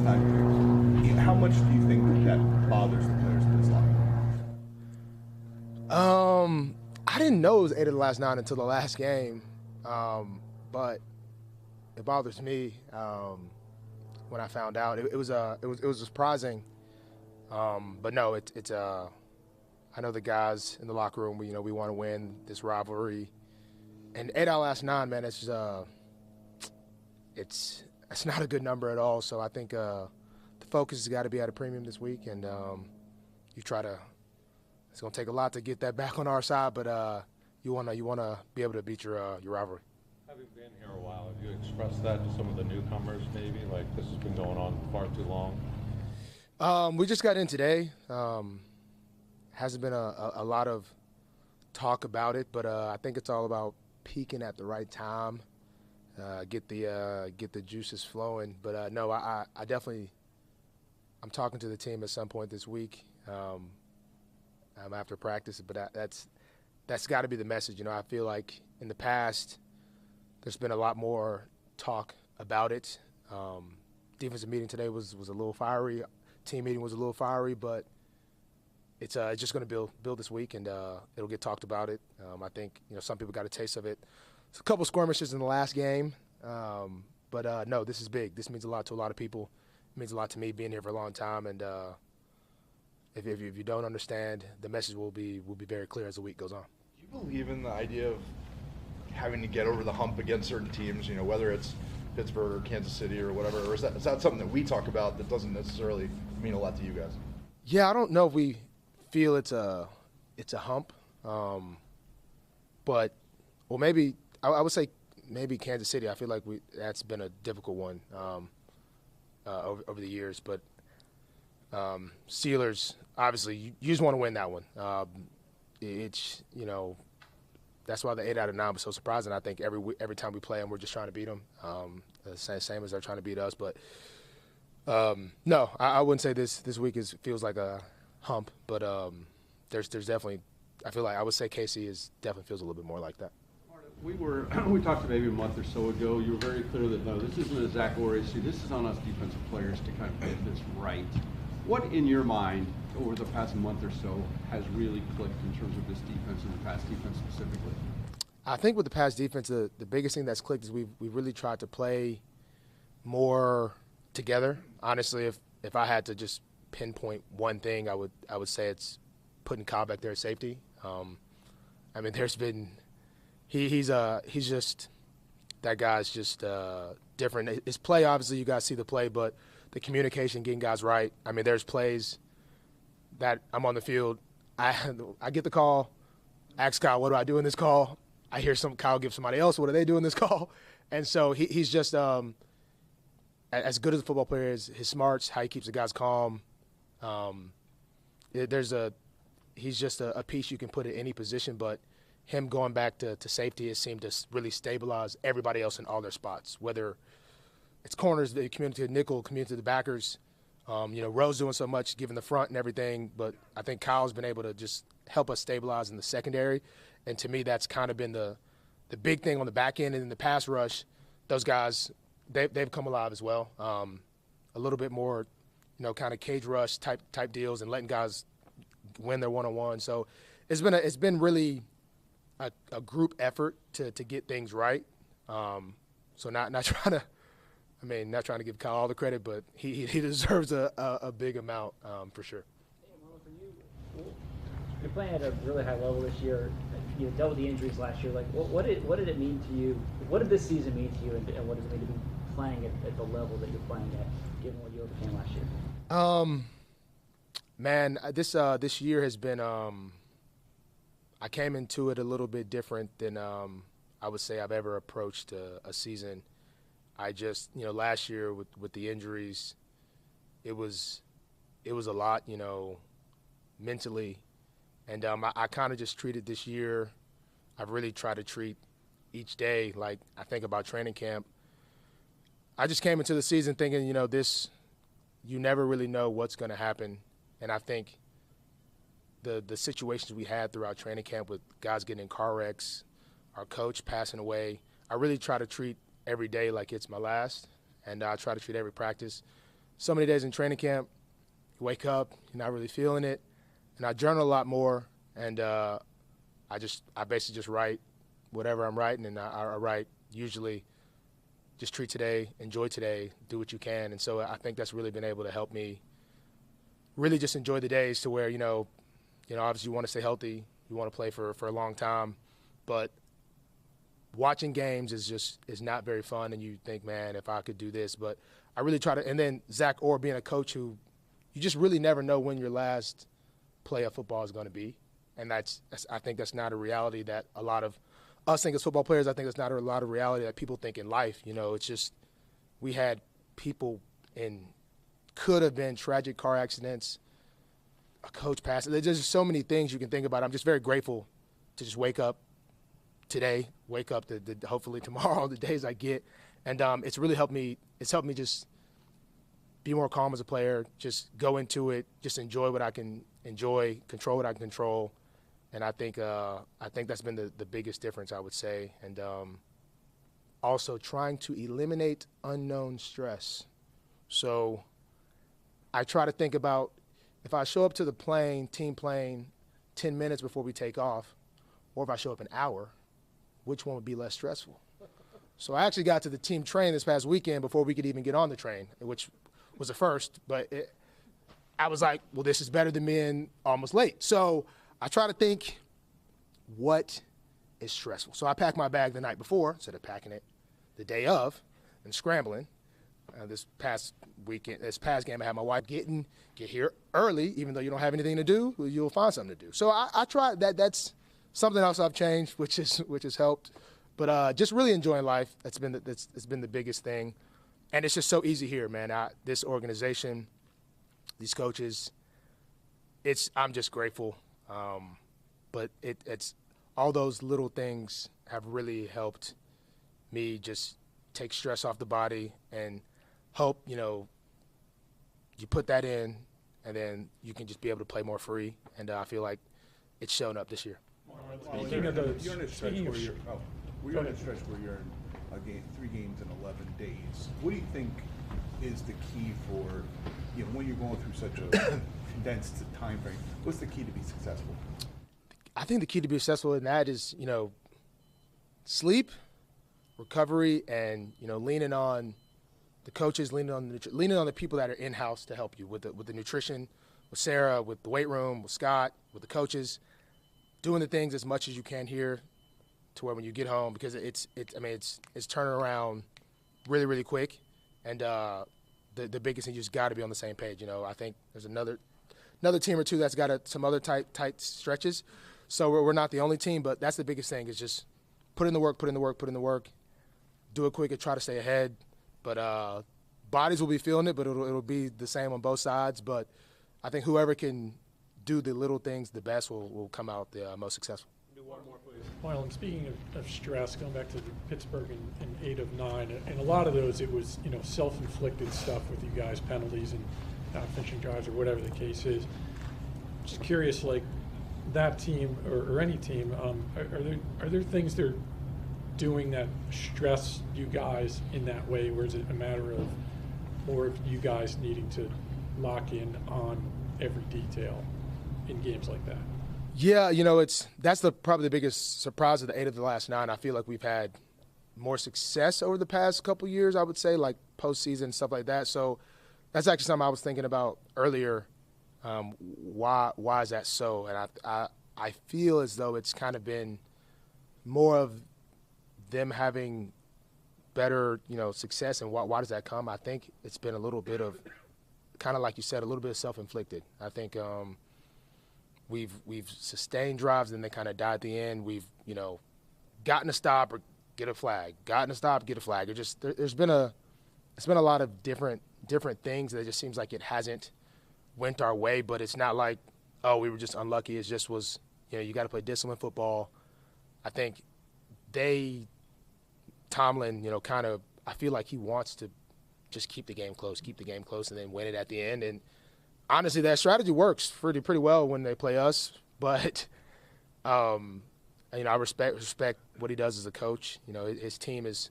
tactics. How much do you think that bothers the players in this locker room? I didn't know it was 8 of the last 9 until the last game, but it bothers me when I found out. It was surprising, but no, it's I know the guys in the locker room. We want to win this rivalry, and 8 out of the last 9, man. It's not a good number at all. So I think the focus has got to be at a premium this week, and you try to. It's going to take a lot to get that back on our side, but you want to be able to beat your rivalry. Having been here a while, have you expressed that to some of the newcomers maybe? Like, this has been going on far too long? We just got in today. Hasn't been a lot of talk about it, but I think it's all about peaking at the right time, get the juices flowing. But no, I definitely I'm talking to the team at some point this week. After practice, but that's got to be the message. I feel like in the past there's been a lot more talk about it. Defensive meeting today was a little fiery. Team meeting was a little fiery, but it's just going to build this week, and it'll get talked about it. I think some people got a taste of it. It's a couple skirmishes in the last game, but no, this is big. This means a lot to a lot of people. It means a lot to me being here for a long time, and if you don't understand, the message will be very clear as the week goes on. Do you believe in the idea of having to get over the hump against certain teams, whether it's Pittsburgh or Kansas City or whatever, or is that something that we talk about that doesn't necessarily mean a lot to you guys? Yeah, I don't know if we feel it's a hump, but maybe I would say maybe Kansas City. I feel like that's been a difficult one over the years, but Steelers, obviously, you just want to win that one. It's that's why the 8 out of 9 was so surprising. I think every time we play them, we're just trying to beat them, same as they're trying to beat us. But no, I wouldn't say this week feels like a hump, but there's definitely, I would say KC definitely feels a little bit more like that. We talked maybe a month or so ago. You were very clear that no, this isn't a Zach Orr issue. This is on us defensive players to kind of get this right. What, in your mind, over the past month or so, has really clicked in terms of this defense and the pass defense specifically? I think with the pass defense, the biggest thing that's clicked is we've really tried to play more together. Honestly, if I had to just pinpoint one thing, I would say it's putting Kyle back there at safety. There's been he's just that guy's just different. His play, obviously, you guys see the play, but the communication, getting guys right. There's plays that I'm on the field. I get the call, ask Kyle, what do I do in this call? I hear Kyle give somebody else, what do they do in this call? And so he's just as good as a football player is, his smarts, how he keeps the guys calm. He's just a piece you can put in any position, but him going back to safety has seemed to really stabilize everybody else in all their spots, whether it's corners, the community to nickel, community to the backers. Rowe's doing so much, giving the front and everything, but I think Kyle's been able to just help us stabilize in the secondary. And to me, that's kind of been the big thing on the back end. And in the pass rush, those guys, they've come alive as well. A little bit more, kind of cage rush type deals and letting guys win their one-on-one. So it's been really a group effort to get things right. So not trying to. Not trying to give Kyle all the credit, but he deserves a big amount for sure. Hey, Marlon, for you, you're playing at a really high level this year. You dealt with the injuries last year. Like, what did it mean to you? What did this season mean to you, and what does it mean to be playing at the level that you're playing at, given what you overcame last year? Man, this year has been. I came into it a little bit different than I would say I've ever approached a season. I just, last year with the injuries, it was a lot, mentally. And I kind of just treated this year, I've really tried to treat each day like I think about training camp. I just came into the season thinking, you never really know what's going to happen. And I think the situations we had throughout training camp with guys getting in car wrecks, our coach passing away, I really try to treat every day like it's my last, and I try to treat every practice so many days in training camp, you wake up, you're not really feeling it, and I journal a lot more, and I basically just write whatever I'm writing, and I write usually just treat today, enjoy today, do what you can, and so I think that's really been able to help me really just enjoy the days to where, obviously you want to stay healthy, you want to play for a long time, but watching games is not very fun, and you think, man, if I could do this, but I really try to. And then Zach Orr being a coach who you just really never know when your last play of football is going to be, and I think that's not a reality that a lot of us think as football players. I think it's not a lot of reality that people think in life. It's just we had people could have been tragic car accidents, a coach passing. There's just so many things you can think about. I'm just very grateful to just wake up today, wake up to hopefully tomorrow, the days I get. And it's really helped me. It's helped me just be more calm as a player, just go into it, just enjoy what I can enjoy, control what I can control. And I think that's been the biggest difference, I would say. And also trying to eliminate unknown stress. So I try to think about if I show up to the team plane 10 minutes before we take off, or if I show up an hour, which one would be less stressful? So I actually got to the team train this past weekend before we could even get on the train, which was a first. But I was like, well, this is better than being almost late. So I try to think, what is stressful? So I packed my bag the night before instead of packing it the day of and scrambling. This past game, I had my wife get here early, even though you don't have anything to do, you'll find something to do. So I try that. That's something else I've changed, which has helped. But just really enjoying life. It's been the biggest thing, and it's just so easy here, man. This organization, these coaches, I'm just grateful. But it's all those little things have really helped me just take stress off the body and hope, you put that in and then you can just be able to play more free. And I feel like it's shown up this year. Speaking of those, you're in a stretch where you're in 3 games in 11 days. What do you think is the key for, when you're going through such a condensed time frame? What's the key to be successful? I think the key to be successful in that is, sleep, recovery, and leaning on the coaches, leaning on the people that are in house to help you with the nutrition, with Sarah, with the weight room, with Scott, with the coaches, doing the things as much as you can here, to where when you get home, because it's turning around really, really quick, and the biggest thing, you just got to be on the same page. I think there's another team or two that's got some other tight stretches, so we're not the only team, but that's the biggest thing, is just put in the work, do it quick and try to stay ahead. But bodies will be feeling it, but it'll be the same on both sides. But I think whoever can do the little things the best will come out the most successful. Do one more, please. Marlon, speaking of stress, going back to the Pittsburgh in 8 of 9, and a lot of those, it was self-inflicted stuff with you guys, penalties and finishing drives or whatever the case is. Just curious, like that team or any team, are there things they're doing that stress you guys in that way, or is it a matter of more of you guys needing to lock in on every detail in games like that? Yeah, that's probably the biggest surprise of the 8 of the last 9. I feel like we've had more success over the past couple years, I would say, like postseason and stuff like that. So that's actually something I was thinking about earlier. Why is that so? And I feel as though it's kind of been more of them having better, success. And why does that come? I think it's been a little bit of, kind of like you said, a little bit of self-inflicted. I think we've sustained drives and they kind of die at the end. We've, gotten a stop or get a flag, gotten a stop, get a flag. It's been a lot of different things that it just seems like it hasn't went our way, but it's not like, oh, we were just unlucky. It just was, you got to play disciplined football. I think Tomlin, kind of, I feel like he wants to just keep the game close, and then win it at the end. And honestly, that strategy works pretty well when they play us. But, I respect what he does as a coach. His team is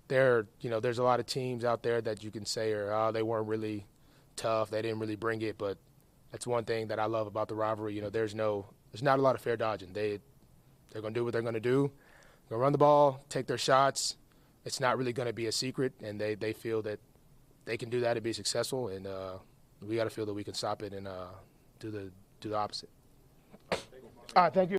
there's a lot of teams out there that you can say they weren't really tough, they didn't really bring it, but that's one thing that I love about the rivalry. There's not a lot of fair dodging. They're going to do what they're going to do. They're going to run the ball, take their shots. It's not really going to be a secret, and they feel that they can do that and be successful, and we got to feel that we can stop it and do the opposite. All right, thank you.